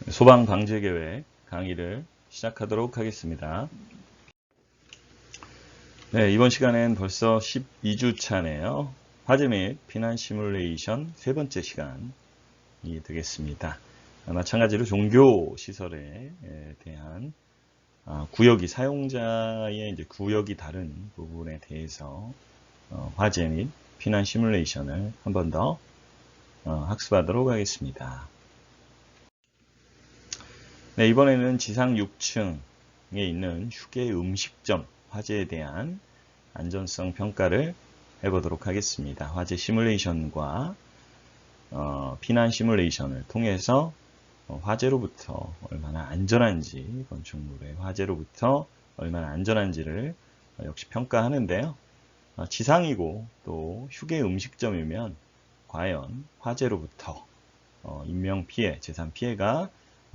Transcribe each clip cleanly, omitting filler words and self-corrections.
소방 방제 계획 강의를 시작하도록 하겠습니다. 네, 이번 시간엔 벌써 12주 차네요. 화재 및 피난 시뮬레이션 세 번째 시간이 되겠습니다. 마찬가지로 종교 시설에 대한 구역이 사용자의 이제 구역이 다른 부분에 대해서 화재 및 피난 시뮬레이션을 한 번 더 학습하도록 하겠습니다. 네, 이번에는 지상 6층에 있는 휴게 음식점 화재에 대한 안전성 평가를 해보도록 하겠습니다. 화재 시뮬레이션과 피난 시뮬레이션을 통해서 화재로부터 얼마나 안전한지, 건축물의 화재로부터 얼마나 안전한지를 역시 평가하는데요. 지상이고 또 휴게 음식점이면 과연 화재로부터 인명피해, 재산피해가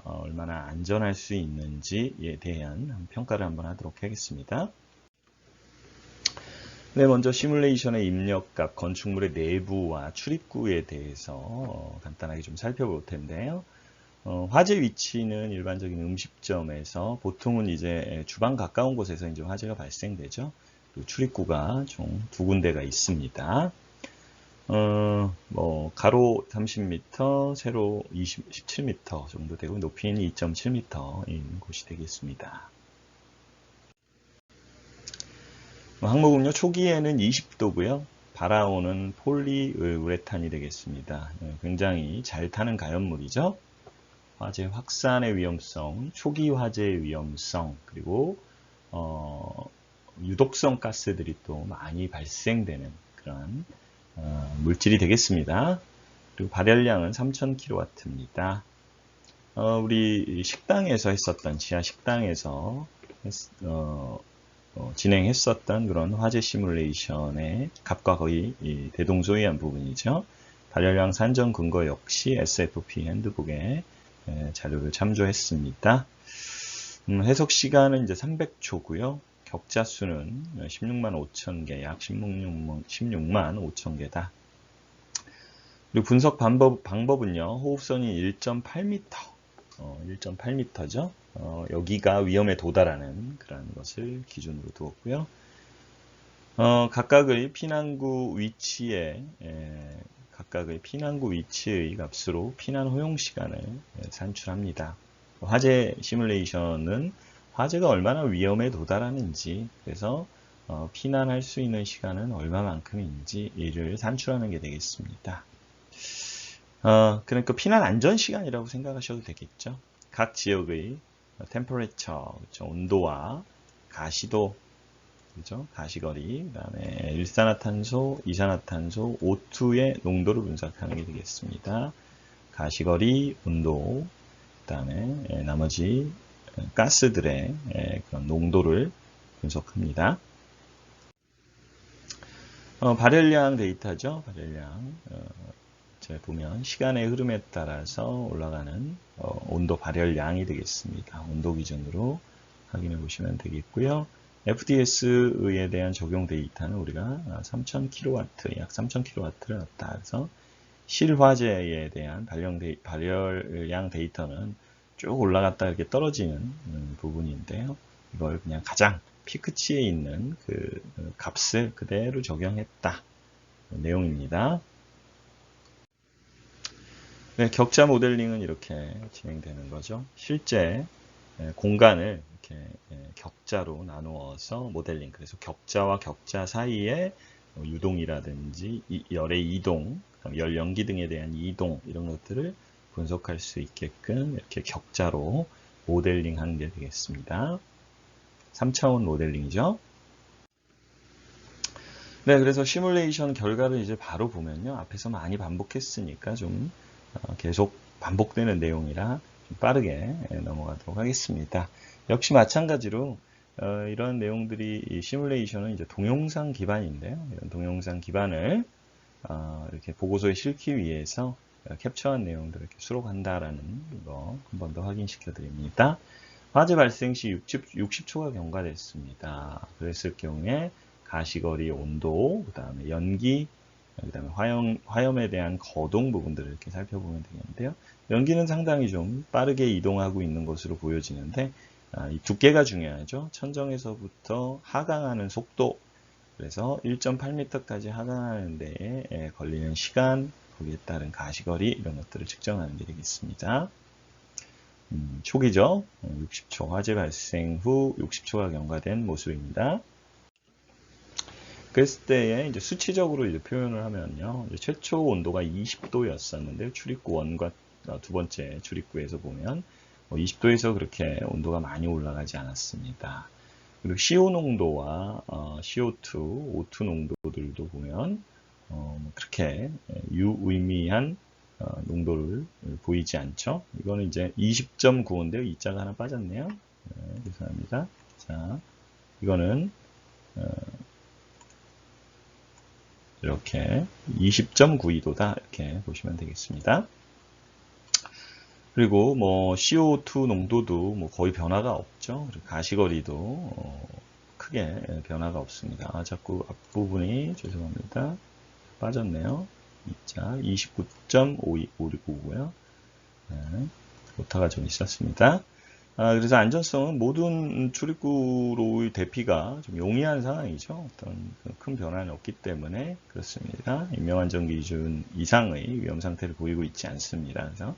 얼마나 안전할 수 있는지에 대한 평가를 한번 하도록 하겠습니다. 네, 먼저 시뮬레이션의 입력값, 건축물의 내부와 출입구에 대해서 간단하게 좀 살펴볼 텐데요. 화재 위치는 일반적인 음식점에서 보통은 이제 주방 가까운 곳에서 이제 화재가 발생되죠. 그리고 출입구가 총 두 군데가 있습니다. 가로 30m, 세로 17m 정도 되고 높이는 2.7m인 곳이 되겠습니다. 항목음료 초기에는 20도고요. 발화온은 폴리우레탄이 되겠습니다. 굉장히 잘 타는 가연물이죠. 화재 확산의 위험성, 초기 화재의 위험성, 그리고 유독성 가스들이 또 많이 발생되는 그런 물질이 되겠습니다. 그리고 발열량은 3000kW입니다. 우리 식당에서 했었던, 지하 식당에서 진행했었던 그런 화재 시뮬레이션의 값과 거의 대동소이한 부분이죠. 발열량 산정 근거 역시 SFP 핸드북에 자료를 참조했습니다. 해석 시간은 이제 300초고요. 격자 수는 16만 5천 개, 약 16만 5천 개다. 그리고 분석 방법은요, 호흡선이 1.8m, 1.8m죠. 여기가 위험에 도달하는 그런 것을 기준으로 두었고요. 각각의 피난구 위치의 값으로 피난 허용 시간을 산출합니다. 화재 시뮬레이션은 화재가 얼마나 위험에 도달하는지, 그래서 피난할 수 있는 시간은 얼마만큼인지 이를 산출하는 게 되겠습니다. 그러니까 피난 안전 시간이라고 생각하셔도 되겠죠. 각 지역의 temperature, 그렇죠? 온도와 가시도, 그렇죠? 가시거리, 그다음에 일산화탄소, 이산화탄소, O2의 농도를 분석하는 게 되겠습니다. 가시거리, 온도, 그다음에 나머지 가스들의 그런 농도를 분석합니다. 발열량 데이터죠. 발열량. 자, 보면 시간의 흐름에 따라서 올라가는 온도 발열량이 되겠습니다. 온도 기준으로 확인해 보시면 되겠고요. FDS에 대한 적용 데이터는 우리가 3000kW, 약 3000kW를 넣었다. 그래서 실화재에 대한 발열량 데이터는 쭉 올라갔다 이렇게 떨어지는 부분인데요. 이걸 그냥 가장 피크치에 있는 그 값을 그대로 적용했다. 내용입니다. 네, 격자 모델링은 이렇게 진행되는 거죠. 실제 공간을 이렇게 격자로 나누어서 모델링. 그래서 격자와 격자 사이에 유동이라든지 열의 이동, 열 연기 등에 대한 이동 이런 것들을 분석할 수 있게끔 이렇게 격자로 모델링 하는 게 되겠습니다. 3차원 모델링이죠. 네, 그래서 시뮬레이션 결과를 이제 바로 보면요. 앞에서 많이 반복했으니까 좀 계속 반복되는 내용이라 좀 빠르게 넘어가도록 하겠습니다. 역시 마찬가지로 이런 내용들이 시뮬레이션은 이제 동영상 기반인데요. 이런 동영상 기반을 이렇게 보고서에 실기 위해서 캡처한 내용들을 이렇게 수록한다라는 거 한 번 더 확인시켜 드립니다. 화재 발생 시 60초가 경과됐습니다. 그랬을 경우에 가시거리 온도, 그 다음에 연기 그 다음에 화염에 대한 거동 부분들을 이렇게 살펴보면 되겠는데요. 연기는 상당히 좀 빠르게 이동하고 있는 것으로 보여지는데, 이 두께가 중요하죠. 천정에서부터 하강하는 속도, 그래서 1.8m까지 하강하는 데에 걸리는 시간, 거기에 따른 가시거리, 이런 것들을 측정하는 게 되겠습니다. 초기죠. 60초, 화재 발생 후 60초가 경과된 모습입니다. 그랬을 때에 이제 수치적으로 이제 표현을 하면요. 이제 최초 온도가 20도였었는데, 출입구 원과 두 번째 출입구에서 보면 20도에서 그렇게 온도가 많이 올라가지 않았습니다. 그리고 CO 농도와 CO2, O2 농도들도 보면 그렇게 유의미한 농도를 보이지 않죠. 이거는 이제 20.95인데요. 이 자가 하나 빠졌네요. 죄송합니다. 자, 이거는 이렇게 20.92도다 이렇게 보시면 되겠습니다. 그리고 뭐 CO2 농도도 뭐 거의 변화가 없죠. 그리고 가시거리도 크게 변화가 없습니다. 자꾸 앞부분이 죄송합니다. 빠졌네요. 자, 29.569고요. 네, 오타가 좀 있었습니다. 그래서 안전성은 모든 출입구로의 대피가 좀 용이한 상황이죠. 어떤 큰 변화는 없기 때문에 그렇습니다. 인명안전기 기준 이상의 위험 상태를 보이고 있지 않습니다. 그래서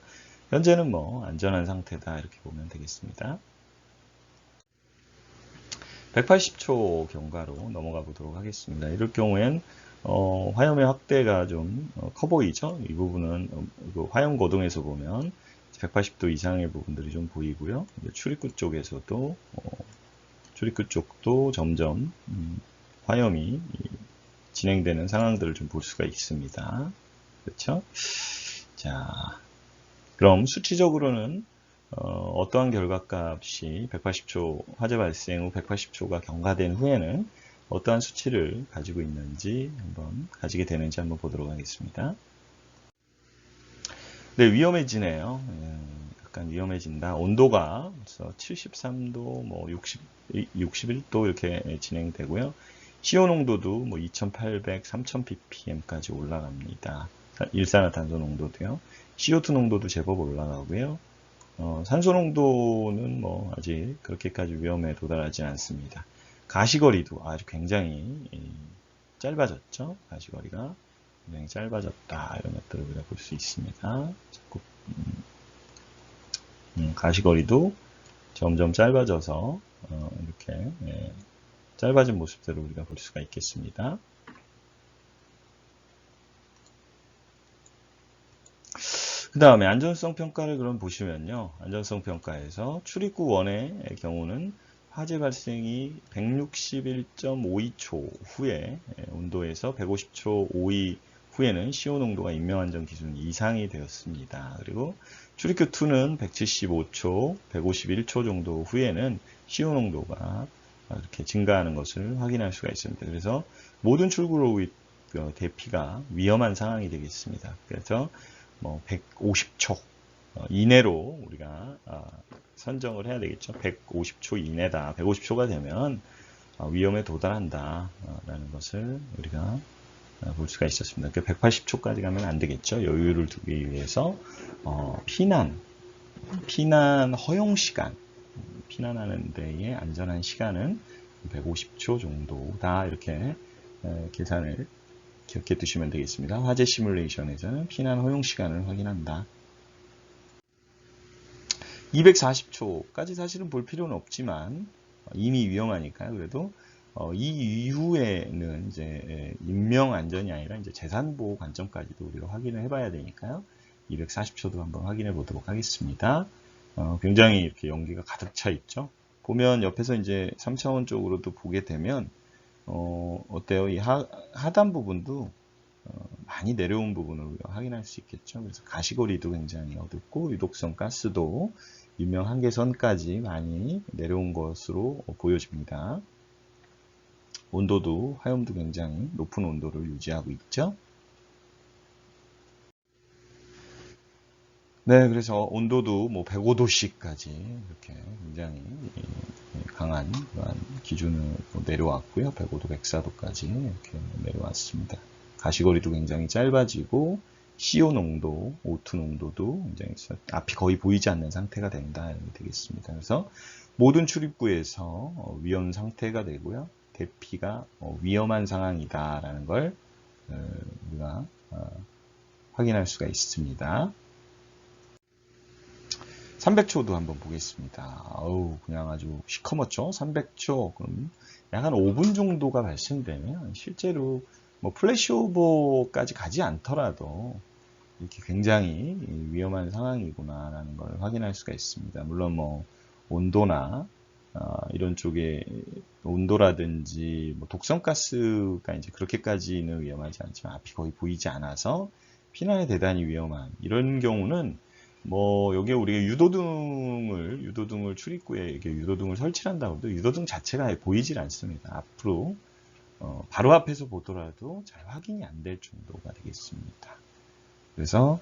현재는 뭐 안전한 상태다 이렇게 보면 되겠습니다. 180초 경과로 넘어가 보도록 하겠습니다. 이럴 경우엔 화염의 확대가 좀 커 보이죠. 이 부분은 화염 고동에서 보면 180도 이상의 부분들이 좀 보이고요. 출입구 쪽에서도 출입구 쪽도 점점 화염이 진행되는 상황들을 좀 볼 수가 있습니다. 그렇죠? 자, 그럼 수치적으로는 어떠한 결과값이 180초 화재 발생 후 180초가 경과된 후에는 어떠한 수치를 가지고 있는지 가지게 되는지 한번 보도록 하겠습니다. 네, 위험해지네요. 약간 위험해진다. 온도가 73도, 뭐 61도 이렇게 진행되고요. CO 농도도 뭐 2800, 3000 ppm까지 올라갑니다. 일산화탄소 농도도요. CO2 농도도 제법 올라가고요. 산소 농도는 뭐 아직 그렇게까지 위험에 도달하지 않습니다. 가시거리도 아주 굉장히 짧아졌죠. 가시거리가 굉장히 짧아졌다. 이런 것들을 우리가 볼 수 있습니다. 자꾸 가시거리도 점점 짧아져서 이렇게 짧아진 모습들을 우리가 볼 수가 있겠습니다. 그 다음에 안전성 평가를 그럼 보시면요. 안전성 평가에서 출입구 1의 경우는 화재 발생이 161.52초 후에 온도에서 150초 52 후에는 CO 농도가 인명안전 기준 이상이 되었습니다. 그리고 출입구 2는 175초, 151초 정도 후에는 CO 농도가 이렇게 증가하는 것을 확인할 수가 있습니다. 그래서 모든 출구로의 대피가 위험한 상황이 되겠습니다. 그래서 뭐 150초 이내로 우리가 선정을 해야 되겠죠. 150초 이내다. 150초가 되면 위험에 도달한다 라는 것을 우리가 볼 수가 있었습니다. 180초까지 가면 안 되겠죠. 여유를 두기 위해서 피난 허용 시간, 피난하는 데의 안전한 시간은 150초 정도다. 이렇게 계산을 기억해 두시면 되겠습니다. 화재 시뮬레이션에서는 피난 허용 시간을 확인한다. 240초까지 사실은 볼 필요는 없지만 이미 위험하니까요. 그래도 이 이후에는 이제 인명 안전이 아니라 이제 재산 보호 관점까지도 우리가 확인을 해봐야 되니까요. 240초도 한번 확인해 보도록 하겠습니다. 굉장히 이렇게 연기가 가득 차 있죠. 보면 옆에서 이제 3차원 쪽으로도 보게 되면 어때요? 이 하단 부분도 많이 내려온 부분을 우리가 확인할 수 있겠죠. 그래서 가시거리도 굉장히 어둡고 유독성 가스도 유명 한계선까지 많이 내려온 것으로 보여집니다. 온도도 화염도 굉장히 높은 온도를 유지하고 있죠. 네, 그래서 온도도 뭐 105도씨까지 이렇게 굉장히 강한 그런 기준으로 내려왔고요. 105도, 104도까지 이렇게 내려왔습니다. 가시거리도 굉장히 짧아지고 CO 농도, O2 농도도 굉장히 앞이 거의 보이지 않는 상태가 된다 이렇게 되겠습니다. 그래서 모든 출입구에서 위험 상태가 되고요. 대피가 위험한 상황이다라는 걸 우리가 확인할 수가 있습니다. 300초도 한번 보겠습니다. 어우, 그냥 아주 시커멓죠? 300초. 그럼 약 한 5분 정도가 발생되면 실제로 뭐 플래시오버까지 가지 않더라도 이렇게 굉장히 위험한 상황이구나라는 걸 확인할 수가 있습니다. 물론 뭐 온도나 이런 쪽에 온도라든지 뭐 독성가스가 이제 그렇게까지는 위험하지 않지만 앞이 거의 보이지 않아서 피난에 대단히 위험한 이런 경우는 뭐 여기에 우리가 유도등을 출입구에 이렇게 유도등을 설치한다고 해도 유도등 자체가 보이질 않습니다. 앞으로 바로 앞에서 보더라도 잘 확인이 안 될 정도가 되겠습니다. 그래서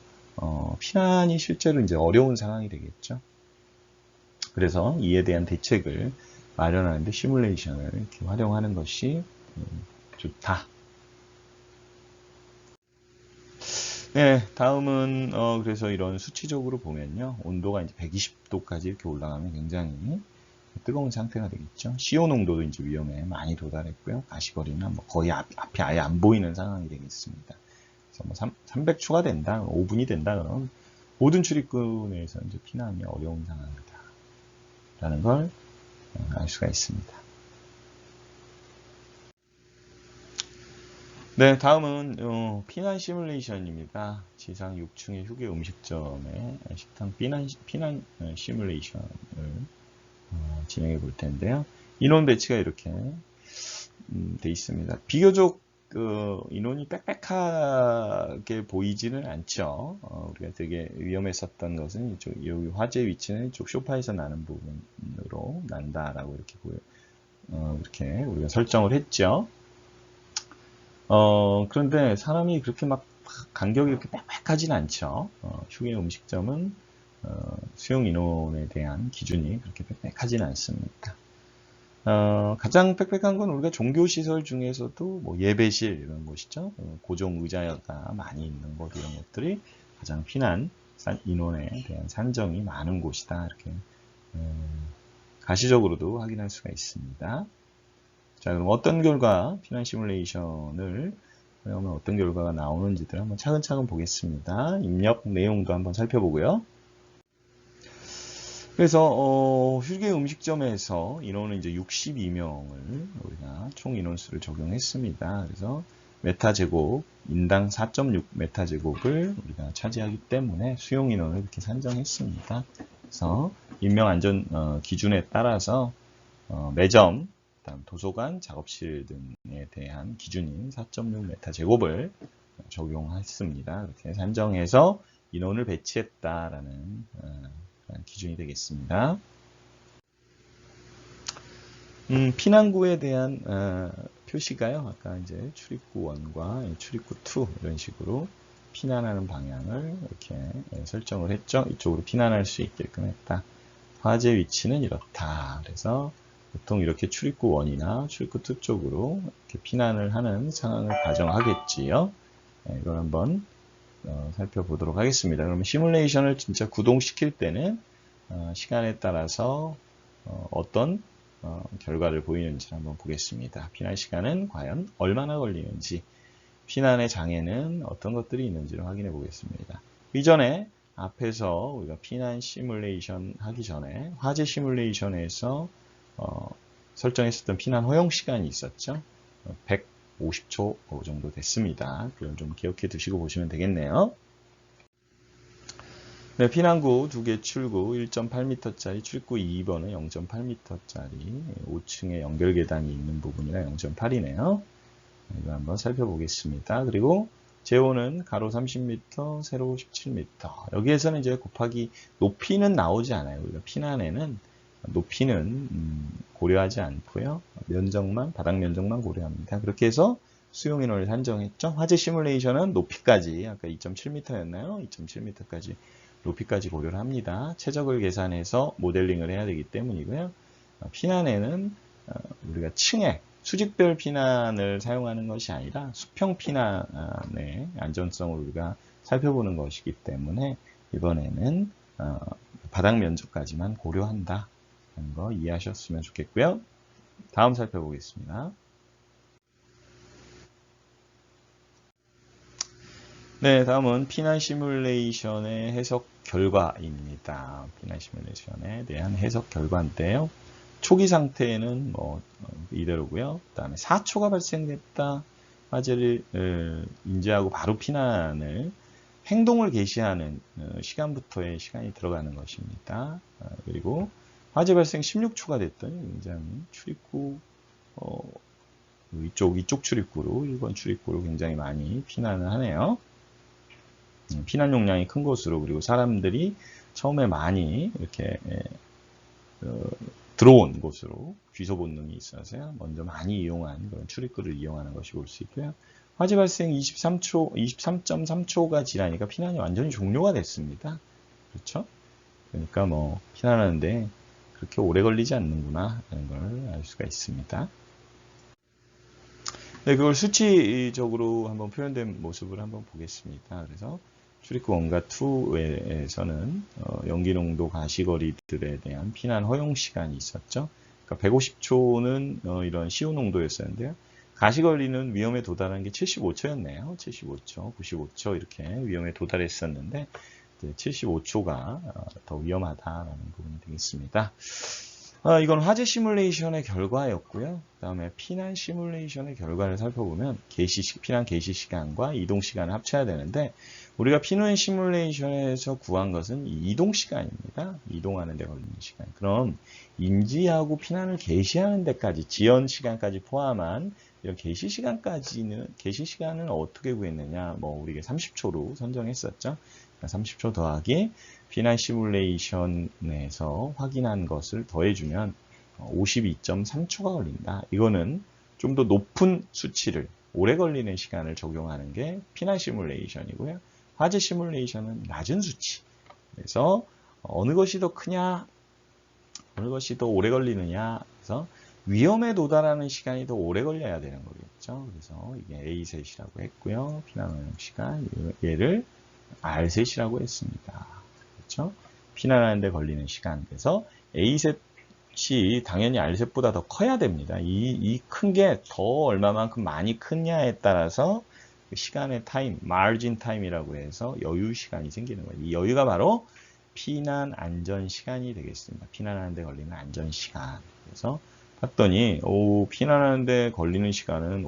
피난이 실제로 이제 어려운 상황이 되겠죠. 그래서 이에 대한 대책을 마련하는데 시뮬레이션을 이렇게 활용하는 것이 좋다. 네, 다음은 그래서 이런 수치적으로 보면요, 온도가 이제 120도까지 이렇게 올라가면 굉장히 뜨거운 상태가 되겠죠. CO 농도도 이제 위험에 많이 도달했고요. 가시거리는 뭐 거의 앞이 아예 안 보이는 상황이 되겠습니다. 그래서 뭐 300초가 된다, 5분이 된다 그러면 모든 출입구 내에서 이제 피난이 어려운 상황이다라는 걸 알 수가 있습니다. 네, 다음은 피난 시뮬레이션입니다. 지상 6층의 휴게 음식점의 식당 피난 시뮬레이션을 진행해 볼 텐데요. 인원 배치가 이렇게 돼 있습니다. 비교적 인원이 빽빽하게 보이지는 않죠. 우리가 되게 위험했었던 것은 이쪽 여기 화재 위치는 이쪽 소파에서 나는 부분으로 난다라고 이렇게 이렇게 우리가 설정을 했죠. 그런데 사람이 그렇게 막 간격이 이렇게 빽빽하진 않죠. 휴게 음식점은 수용 인원에 대한 기준이 그렇게 빽빽하진 않습니다. 가장 빽빽한 건 우리가 종교시설 중에서도 뭐 예배실 이런 곳이죠. 고정 의자가 많이 있는 곳 이런 것들이 가장 피난 인원에 대한 산정이 많은 곳이다. 이렇게 가시적으로도 확인할 수가 있습니다. 자, 그럼 어떤 결과, 피난 시뮬레이션을 활용하면 어떤 결과가 나오는지들 한번 차근차근 보겠습니다. 입력 내용도 한번 살펴보고요. 그래서 휴게 음식점에서 인원은 이제 62명을 우리가 총 인원수를 적용했습니다. 그래서 메타 제곱, 인당 4.6 메타 제곱을 우리가 차지하기 때문에 수용 인원을 이렇게 산정했습니다. 그래서 인명 안전 기준에 따라서 매점, 다음 도서관, 작업실 등에 대한 기준인 4.6 메타 제곱을 적용했습니다. 이렇게 산정해서 인원을 배치했다라는 기준이 되겠습니다. 피난구에 대한 표시가요. 아까 이제 출입구 1과 출입구 2 이런 식으로 피난하는 방향을 이렇게 설정을 했죠. 이쪽으로 피난할 수 있게끔 했다. 화재 위치는 이렇다. 그래서 보통 이렇게 출입구 1이나 출입구 2 쪽으로 이렇게 피난을 하는 상황을 가정하겠지요. 이걸 한번 살펴보도록 하겠습니다. 그러면 시뮬레이션을 진짜 구동시킬 때는 시간에 따라서 어떤 결과를 보이는지 한번 보겠습니다. 피난 시간은 과연 얼마나 걸리는지, 피난의 장애는 어떤 것들이 있는지를 확인해 보겠습니다. 이전에 앞에서 우리가 피난 시뮬레이션 하기 전에 화재 시뮬레이션에서 설정했었던 피난 허용 시간이 있었죠. 150초 정도 됐습니다. 그걸 좀 기억해 두시고 보시면 되겠네요. 네, 피난구 2개 출구 1.8m짜리, 출구 2번은 0.8m짜리 5층에 연결 계단이 있는 부분이라 0.8이네요. 이거 한번 살펴보겠습니다. 그리고 재호는 가로 30m, 세로 17m. 여기에서는 이제 곱하기 높이는 나오지 않아요. 우리가 피난에는 높이는 고려하지 않고요. 면적만, 바닥 면적만 고려합니다. 그렇게 해서 수용 인원을 산정했죠. 화재 시뮬레이션은 높이까지, 아까 2.7m였나요? 2.7m까지 높이까지 고려를 합니다. 최적을 계산해서 모델링을 해야 되기 때문이고요. 피난에는 우리가 층에 수직별 피난을 사용하는 것이 아니라 수평 피난의 안전성을 우리가 살펴보는 것이기 때문에 이번에는 바닥 면적까지만 고려한다 하는 거 이해하셨으면 좋겠고요. 다음 살펴보겠습니다. 네, 다음은 피난 시뮬레이션의 해석 결과입니다. 피난 시뮬레이션에 대한 해석 결과인데요. 초기 상태는 이대로고요. 그다음에 4초가 발생됐다. 화재를 인지하고 바로 피난을 행동을 개시하는 시간부터의 시간이 들어가는 것입니다. 그리고 화재 발생 16초가 됐더니 굉장히 출입구 이쪽 출입구로 1번 출입구로 굉장히 많이 피난을 하네요. 피난 용량이 큰 곳으로, 그리고 사람들이 처음에 많이 이렇게 들어온 곳으로 귀소 본능이 있어서요. 먼저 많이 이용한 그런 출입구를 이용하는 것이 볼 수 있고요. 화재 발생 23.3초가 지나니까 피난이 완전히 종료가 됐습니다. 그렇죠? 그러니까 피난하는데 그렇게 오래 걸리지 않는구나 하는 걸 알 수가 있습니다. 네, 그걸 수치적으로 한번 표현된 모습을 한번 보겠습니다. 그래서 출입구 1과 2에서는 연기 농도 가시거리들에 대한 피난 허용 시간이 있었죠. 그러니까 150초는 이런 CO 농도였었는데요. 가시거리는 위험에 도달한 게 75초였네요. 75초, 95초 이렇게 위험에 도달했었는데 75초가 더 위험하다라는 부분이 되겠습니다. 이건 화재 시뮬레이션의 결과였고요. 그 다음에 피난 시뮬레이션의 결과를 살펴보면 피난 개시 시간과 이동 시간을 합쳐야 되는데, 우리가 피난 시뮬레이션에서 구한 것은 이동 시간입니다. 이동하는 데 걸리는 시간. 그럼 인지하고 피난을 개시하는 데까지, 지연 시간까지 포함한 이런 개시 시간은 어떻게 구했느냐? 우리가 30초로 선정했었죠. 30초 더하기 피난 시뮬레이션에서 확인한 것을 더해주면 52.3초가 걸린다. 이거는 좀 더 높은 수치를, 오래 걸리는 시간을 적용하는 게 피난 시뮬레이션이고요. 화재 시뮬레이션은 낮은 수치. 그래서 어느 것이 더 크냐, 어느 것이 더 오래 걸리느냐. 그래서 위험에 도달하는 시간이 더 오래 걸려야 되는 거겠죠. 그래서 이게 A셋이라고 했고요. 피난 허용 시간, 얘를 R셋이라고 했습니다. 그렇죠? 피난하는 데 걸리는 시간. 그래서 A셋이 당연히 R셋보다 더 커야 됩니다. 이 큰 게 더 얼마만큼 많이 크냐에 따라서 시간의 타임, 마진 타임이라고 해서 여유 시간이 생기는 거예요. 이 여유가 바로 피난 안전 시간이 되겠습니다. 피난하는 데 걸리는 안전 시간. 그래서 봤더니 피난하는 데 걸리는 시간은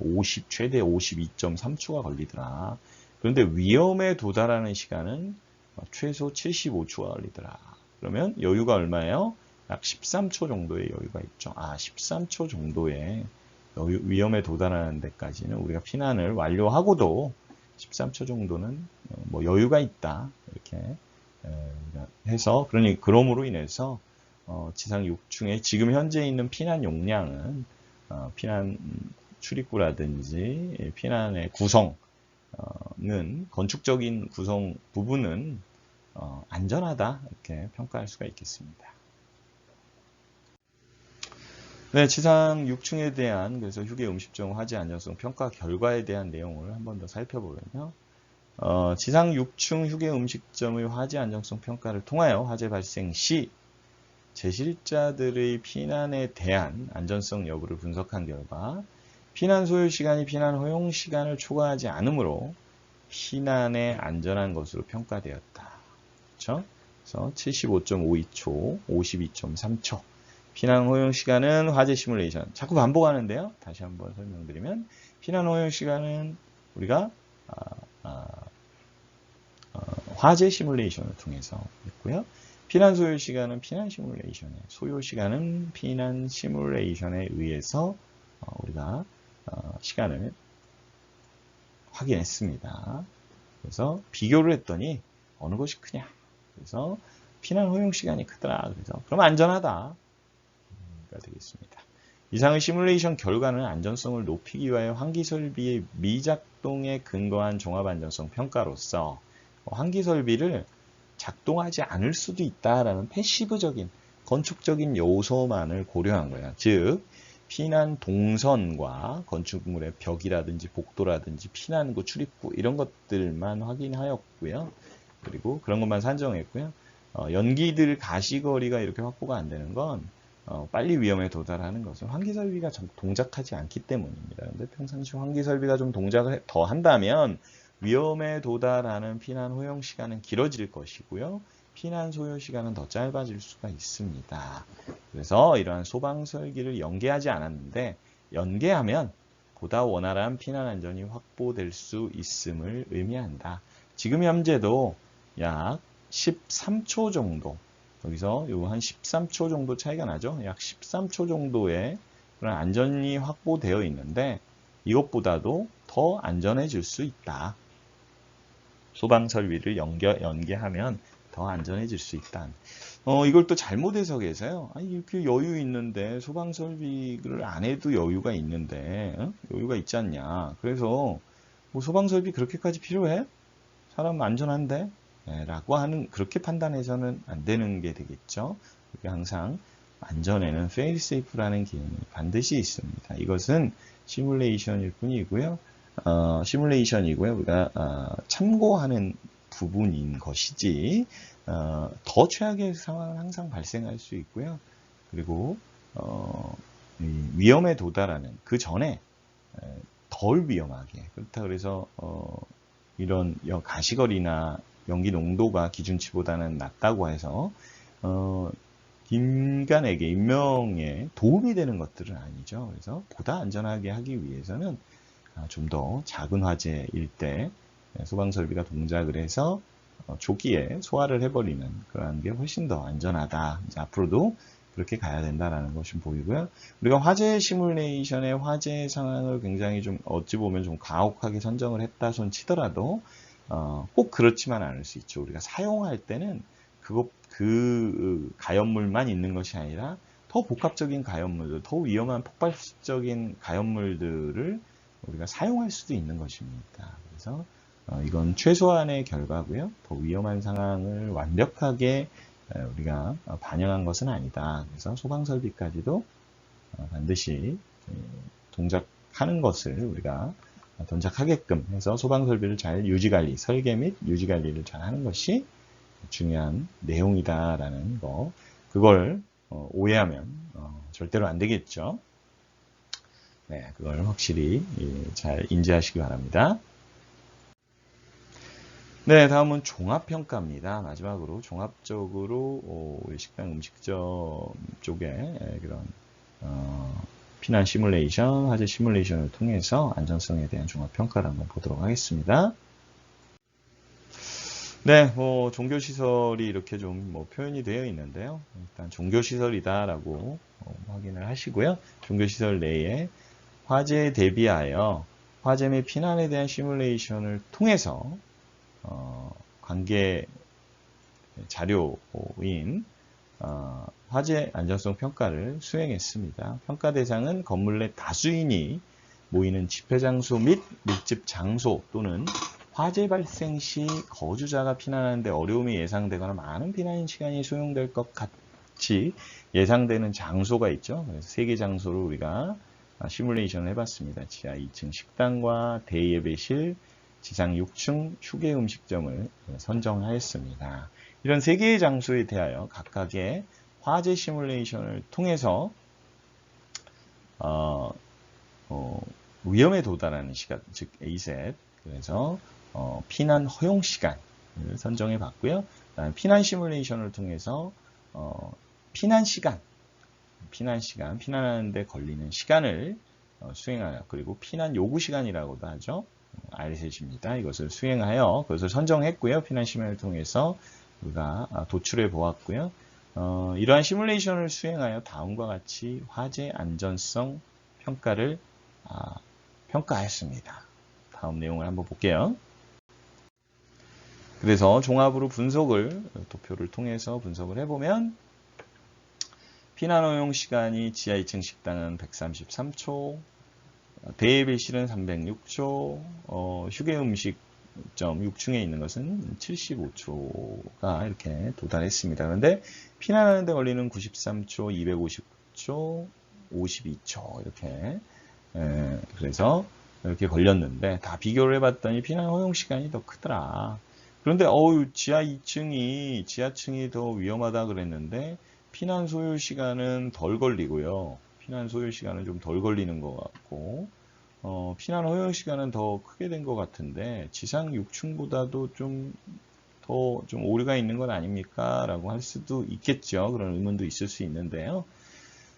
최대 52.3초가 걸리더라. 그런데 위험에 도달하는 시간은 최소 75초가 걸리더라. 그러면 여유가 얼마예요? 약 13초 정도의 여유가 있죠. 13초 정도의 위험에 도달하는 데까지는 우리가 피난을 완료하고도 13초 정도는 여유가 있다. 이렇게 해서, 그러므로 인해서 지상 6층에 지금 현재 있는 피난 용량은 피난 출입구라든지 피난의 구성은, 건축적인 구성 부분은 안전하다 이렇게 평가할 수가 있겠습니다. 네, 지상 6층에 대한 그래서 휴게 음식점 화재 안전성 평가 결과에 대한 내용을 한 번 더 살펴보면요. 지상 6층 휴게 음식점의 화재 안전성 평가를 통하여 화재 발생 시 제실자들의 피난에 대한 안전성 여부를 분석한 결과, 피난 소요 시간이 피난 허용 시간을 초과하지 않으므로 피난에 안전한 것으로 평가되었다. 그렇죠? 그래서 75.52초, 52.3초. 피난 허용 시간은 화재 시뮬레이션. 자꾸 반복하는데요. 다시 한번 설명드리면, 피난 허용 시간은 우리가 화재 시뮬레이션을 통해서 했고요. 피난 소요 시간은 피난 시뮬레이션에, 소요 시간은 피난 시뮬레이션에 의해서 우리가 시간을 확인했습니다. 그래서 비교를 했더니 어느 것이 크냐. 그래서 피난 허용 시간이 크더라. 그래서 그럼 안전하다. 되겠습니다. 이상의 시뮬레이션 결과는 안전성을 높이기 위하여 환기 설비의 미작동에 근거한 종합안전성 평가로서 환기 설비를 작동하지 않을 수도 있다라는 패시브적인 건축적인 요소만을 고려한 거예요. 즉 피난 동선과 건축물의 벽이라든지 복도라든지 피난구, 출입구 이런 것들만 확인하였고요. 그리고 그런 것만 산정했고요. 연기들 가시거리가 이렇게 확보가 안 되는 건 빨리 위험에 도달하는 것은 환기설비가 동작하지 않기 때문입니다. 그런데 평상시 환기설비가 좀 동작을 더 한다면 위험에 도달하는 피난 허용 시간은 길어질 것이고요. 피난 소요 시간은 더 짧아질 수가 있습니다. 그래서 이러한 소방설비를 연계하지 않았는데 연계하면 보다 원활한 피난 안전이 확보될 수 있음을 의미한다. 지금 현재도 약 13초 정도, 여기서 한 13초 정도 차이가 나죠. 약 13초 정도의 그런 안전이 확보되어 있는데 이것보다도 더 안전해질 수 있다. 소방 설비를 연계하면 더 안전해질 수 있다. 이걸 또 잘못 해석해서요. 아니, 이렇게 여유 있는데 소방 설비를 안 해도 여유가 있는데 여유가 있지 않냐. 그래서 뭐 소방 설비 그렇게까지 필요해? 사람 안전한데? 네, 라고 하는 그렇게 판단해서는 안 되는 게 되겠죠. 항상 안전에는 fail safe라는 기능이 반드시 있습니다. 이것은 시뮬레이션일 뿐이고요. 시뮬레이션이고요. 우리가 참고하는 부분인 것이지 더 최악의 상황은 항상 발생할 수 있고요. 그리고 위험에 도달하는 그 전에 덜 위험하게 그렇다 그래서 이런 가시거리나 연기 농도가 기준치보다는 낮다고 해서 인간에게 인명에 도움이 되는 것들은 아니죠. 그래서 보다 안전하게 하기 위해서는 좀 더 작은 화재일 때 소방설비가 동작을 해서 조기에 소화를 해버리는 그러한 게 훨씬 더 안전하다. 이제 앞으로도 그렇게 가야 된다라는 것이 보이고요. 우리가 화재 시뮬레이션의 화재 상황을 굉장히 좀 어찌 보면 좀 가혹하게 선정을 했다 손 치더라도 꼭 그렇지만 않을 수 있죠. 우리가 사용할 때는 그 가연물만 있는 것이 아니라 더 복합적인 가연물들, 더 위험한 폭발적인 가연물들을 우리가 사용할 수도 있는 것입니다. 그래서 이건 최소한의 결과고요. 더 위험한 상황을 완벽하게 우리가 반영한 것은 아니다. 그래서 소방설비까지도 반드시 동작하는 것을 우리가 동작하게끔 해서 소방설비를 잘 유지관리, 설계 및 유지관리를 잘 하는 것이 중요한 내용이다라는 거. 그걸 오해하면 절대로 안 되겠죠. 네, 그걸 확실히 잘 인지하시기 바랍니다. 네, 다음은 종합평가입니다. 마지막으로 종합적으로 식당 음식점 쪽에 그런 피난 시뮬레이션, 화재 시뮬레이션을 통해서 안전성에 대한 종합평가를 한번 보도록 하겠습니다. 네, 종교시설이 이렇게 좀 표현이 되어 있는데요. 일단 종교시설이다라고 확인을 하시고요. 종교시설 내에 화재에 대비하여 화재 및 피난에 대한 시뮬레이션을 통해서 관계 자료인 화재 안전성 평가를 수행했습니다. 평가 대상은 건물 내 다수인이 모이는 집회장소 및 밀집 장소 또는 화재 발생 시 거주자가 피난하는데 어려움이 예상되거나 많은 피난 시간이 소요될 것 같이 예상되는 장소가 있죠. 그래서 3개 장소를 우리가 시뮬레이션을 해봤습니다. 지하 2층 식당과 대예배실, 지상 6층 휴게 음식점을 선정하였습니다. 이런 3개의 장소에 대하여 각각의 화재 시뮬레이션을 통해서 위험에 도달하는 시간, 즉 A셋, 그래서 피난 허용 시간을 선정해 봤고요. 피난 시뮬레이션을 통해서 피난 시간, 피난하는데 걸리는 시간을 수행하여, 그리고 피난 요구 시간이라고도 하죠. R셋입니다. 이것을 수행하여 그것을 선정했고요. 피난 시뮬레이션을 통해서 우리가 도출해 보았고요. 이러한 시뮬레이션을 수행하여 다음과 같이 화재 안전성 평가를 평가하였습니다. 다음 내용을 한번 볼게요. 그래서 종합으로 도표를 통해서 분석을 해보면 피난 허용 시간이 지하 2층 식당은 133초, 대예배실은 306초, 휴게 음식점 6층에 있는 것은 75초가 이렇게 도달했습니다. 그런데 피난하는 데 걸리는 93초, 259초, 52초 이렇게 그래서 이렇게 걸렸는데 다 비교를 해봤더니 피난 허용 시간이 더 크더라. 그런데 지하 2층이 지하층이 더 위험하다 그랬는데 피난 소요 시간은 덜 걸리고요. 피난 소요 시간은 좀 덜 걸리는 것 같고 피난 허용 시간은 더 크게 된 것 같은데 지상 6층보다도 좀 오류가 있는 건 아닙니까? 라고 할 수도 있겠죠. 그런 의문도 있을 수 있는데요.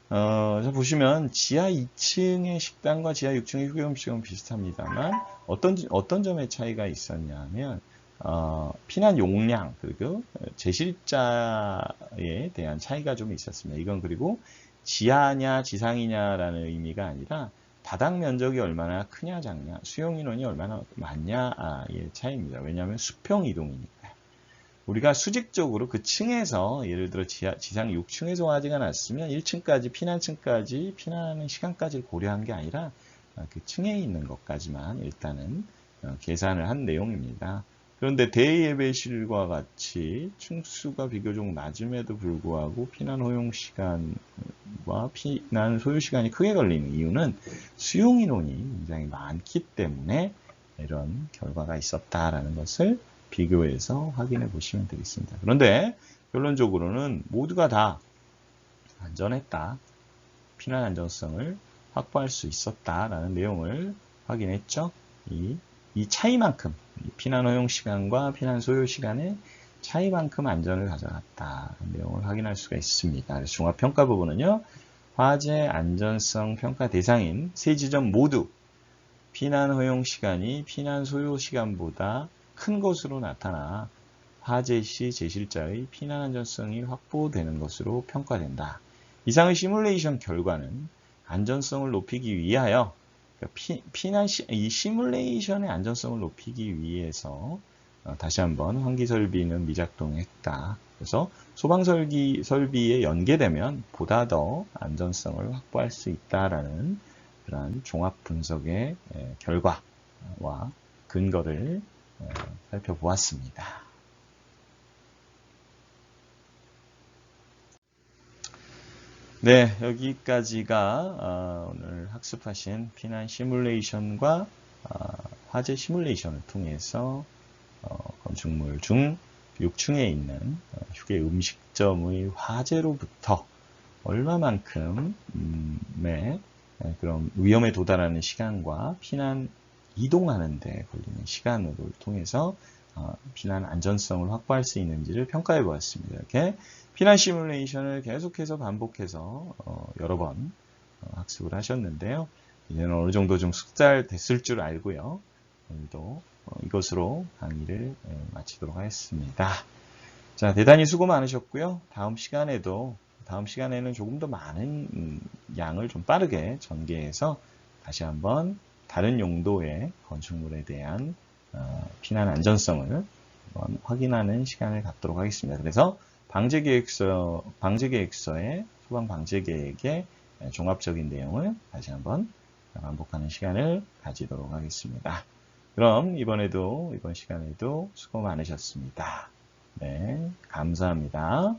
자, 보시면 지하 2층의 식당과 지하 6층의 휴게 음식은 비슷합니다만 어떤 점에 차이가 있었냐면 피난 용량 그리고 제실자에 대한 차이가 좀 있었습니다. 이건 그리고 지하냐 지상이냐라는 의미가 아니라 바닥 면적이 얼마나 크냐 작냐 수용 인원이 얼마나 많냐의 차이입니다. 왜냐하면 수평 이동이니까. 우리가 수직적으로 그 층에서 예를 들어 지상 6층에서 화재가 났으면 1층까지 피난층까지 피난하는 시간까지를 고려한 게 아니라 그 층에 있는 것까지만 일단은 계산을 한 내용입니다. 그런데 대예배실과 같이 층수가 비교적 낮음에도 불구하고 피난 허용 시간과 피난 소요 시간이 크게 걸리는 이유는 수용 인원이 굉장히 많기 때문에 이런 결과가 있었다라는 것을 비교해서 확인해 보시면 되겠습니다. 그런데 결론적으로는 모두가 다 안전했다. 피난 안전성을 확보할 수 있었다라는 내용을 확인했죠. 이 차이만큼 피난 허용 시간과 피난 소요 시간의 차이만큼 안전을 가져갔다는 내용을 확인할 수가 있습니다. 그래서 종합평가 부분은요. 화재 안전성 평가 대상인 세 지점 모두 피난 허용 시간이 피난 소요 시간보다 큰 것으로 나타나 화재 시 제실자의 피난 안전성이 확보되는 것으로 평가된다. 이상의 시뮬레이션 결과는 안전성을 높이기 위하여 이 시뮬레이션의 안전성을 높이기 위해서 다시 한번 환기 설비는 미작동했다. 그래서 소방 설비에 연계되면 보다 더 안전성을 확보할 수 있다라는 그러한 종합 분석의 결과와 근거를 살펴보았습니다. 네, 여기까지가 오늘 학습하신 피난 시뮬레이션과 화재 시뮬레이션을 통해서 건축물 중 6층에 있는 휴게 음식점의 화재로부터 얼마만큼의 그런 위험에 도달하는 시간과 피난 이동하는 데 걸리는 시간을 통해서 피난 안전성을 확보할 수 있는지를 평가해 보았습니다. 이렇게 피난 시뮬레이션을 계속해서 반복해서 여러 번 학습을 하셨는데요. 이제는 어느 정도 좀 숙달됐을 줄 알고요. 오늘도 이것으로 강의를 마치도록 하겠습니다. 자, 대단히 수고 많으셨고요. 다음 시간에는 조금 더 많은 양을 좀 빠르게 전개해서 다시 한번 다른 용도의 건축물에 대한 피난 안전성을 한번 확인하는 시간을 갖도록 하겠습니다. 그래서 방제계획서의 소방방제계획의 종합적인 내용을 다시 한번 반복하는 시간을 가지도록 하겠습니다. 그럼 이번 시간에도 수고 많으셨습니다. 네, 감사합니다.